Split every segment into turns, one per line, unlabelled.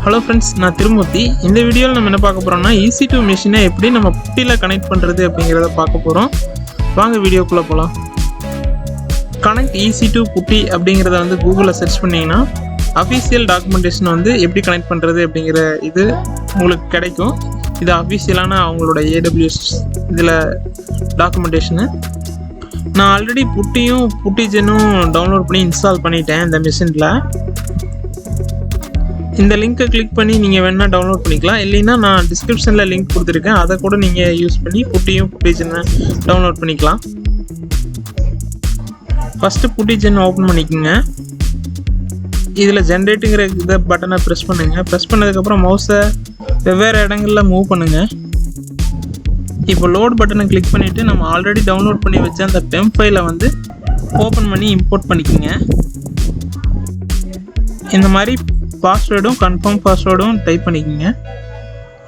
Hello friends, நான் திருமூர்த்தி. இந்த வீடியோவில் நம்ம என்ன பார்க்க போகிறோம்னா EC2 மிஷினை எப்படி நம்ம PuTTYல கனெக்ட் பண்ணுறது அப்படிங்கிறத பார்க்க போகிறோம். வாங்க வீடியோக்குள்ளே போகலாம். கனெக்ட் EC2 PuTTY அப்படிங்கிறத வந்து கூகுளில் சர்ச் பண்ணிங்கன்னா அஃபீஷியல் டாக்குமெண்டேஷன் வந்து எப்படி கனெக்ட் பண்ணுறது அப்படிங்கிற இது உங்களுக்கு கிடைக்கும். இது அஃபீஷியலான அவங்களோட AWS இதில் டாக்குமெண்டேஷனு. நான் ஆல்ரெடி PuTTYயும் PuttyGenனும் டவுன்லோட் பண்ணி இன்ஸ்டால் பண்ணிட்டேன் இந்த மிஷினில். இந்த லிங்க்கை கிளிக் பண்ணி நீங்கள் வேணால் டவுன்லோட் பண்ணிக்கலாம். இல்லைன்னா நான் டிஸ்கிரிப்ஷனில் லிங்க் கொடுத்துருக்கேன், அதை கூட நீங்கள் யூஸ் பண்ணி PuTTYயும் PuttyGenனை டவுன்லோட் பண்ணிக்கலாம். ஃபஸ்ட்டு PuttyGen ஓப்பன் பண்ணிக்கோங்க. இதில் ஜென்ரேட்டுங்கிற இதை பட்டனை ப்ரெஸ் பண்ணுங்கள். ப்ரெஸ் பண்ணதுக்கப்புறம் மவுஸை வெவ்வேறு இடங்களில் மூவ் பண்ணுங்கள். இப்போ லோட் பட்டனை கிளிக் பண்ணிவிட்டு நம்ம ஆல்ரெடி டவுன்லோட் பண்ணி வச்ச அந்த PEM ஃபைலை வந்து ஓப்பன் பண்ணி இம்போர்ட் பண்ணிக்கோங்க. இந்த மாதிரி பாஸ்வேர்டும் கன்ஃபார்ம் பாஸ்வேர்டும் டைப் பண்ணிக்கோங்க.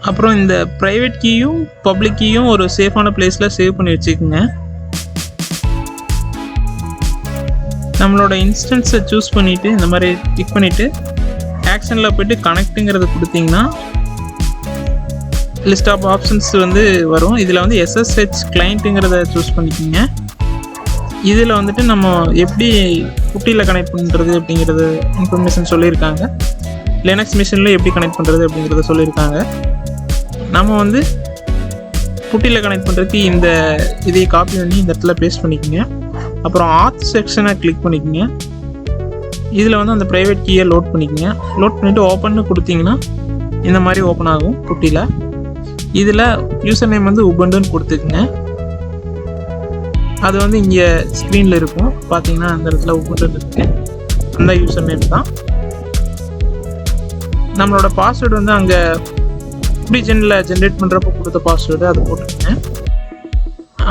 அப்புறம் இந்த ப்ரைவேட் கீயும் பப்ளிக் கீயும் ஒரு சேஃபான பிளேஸில் சேவ் பண்ணி வச்சுக்கோங்க. நம்மளோட இன்ஸ்டன்ஸை சூஸ் பண்ணிவிட்டு இந்த மாதிரி கிளிக் பண்ணிவிட்டு ஆக்ஷனில் போய்ட்டு கனெக்ட்டுங்கிறது கொடுத்தீங்கன்னா லிஸ்ட் ஆஃப் ஆப்ஷன்ஸ் வந்து வரும். இதில் வந்து SSH கிளைண்ட்டுங்கிறத சூஸ் பண்ணிக்கோங்க. இதில் வந்துட்டு நம்ம எப்படி PuTTYல கனெக்ட் பண்ணுறது அப்படிங்கிறது இன்ஃபர்மேஷன் சொல்லியிருக்காங்க. லினக்ஸ் மிஷினில் எப்படி கனெக்ட் பண்ணுறது அப்படிங்கிறத சொல்லியிருக்காங்க. நம்ம வந்து PuTTYல கனெக்ட் பண்ணுறதுக்கு இந்த இதை காப்பி பண்ணி இந்த இடத்துல பேஸ்ட் பண்ணிக்கோங்க. அப்புறம் ஆத் செக்ஷனை கிளிக் பண்ணிக்கோங்க. இதில் வந்து அந்த ப்ரைவேட் கீயை லோட் பண்ணிக்கோங்க. லோட் பண்ணிவிட்டு ஓப்பன்னு கொடுத்தீங்கன்னா இந்த மாதிரி ஓப்பன் ஆகும் PuTTYல. இதில் யூசர் நேம் வந்து உபுண்டுன்னு கொடுத்துக்குங்க. அது வந்து இங்கே ஸ்க்ரீனில் இருக்கும், பார்த்தீங்கன்னா அந்த இடத்துல உபுண்டு இருக்கு, அந்த யூசர் நேம் தான். நம்மளோட பாஸ்வேர்டு வந்து அங்கே PuttyGenல ஜென்ரேட் பண்ணுறப்போ கொடுத்த பாஸ்வேர்டு அது போட்டுக்கோங்க.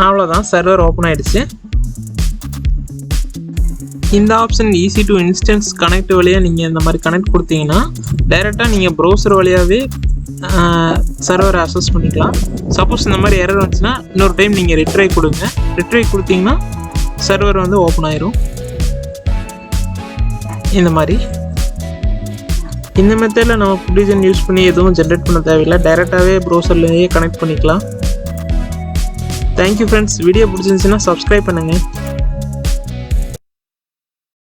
அவ்வளோதான், சர்வர் ஓப்பன் ஆகிடுச்சு. இந்த ஆப்ஷன் EC2 இன்ஸ்டன்ஸ் கனெக்ட் வழியாக நீங்கள் இந்த மாதிரி கனெக்ட் கொடுத்தீங்கன்னா டைரெக்டாக நீங்கள் ப்ரௌசர் வழியாகவே சர்வரை அக்சஸ் பண்ணிக்கலாம். சப்போஸ் இந்த மாதிரி எரர் வந்துச்சுன்னா இன்னொரு டைம் நீங்கள் ரிட்ரை கொடுங்க. ரிட்ரை கொடுத்தீங்கன்னா சர்வர் வந்து ஓப்பன் ஆயிரும். இந்த மாதிரி இந்த மெத்தடில் நம்ம PuttyGen யூஸ் பண்ணி எதுவும் ஜென்ரேட் பண்ண தேவையில்லை, டைரெக்டாகவே ப்ரௌசர்லேயே கனெக்ட் பண்ணிக்கலாம். Thank you friends. வீடியோ பிடிச்சிருந்துச்சுன்னா சப்ஸ்கிரைப் பண்ணுங்கள்.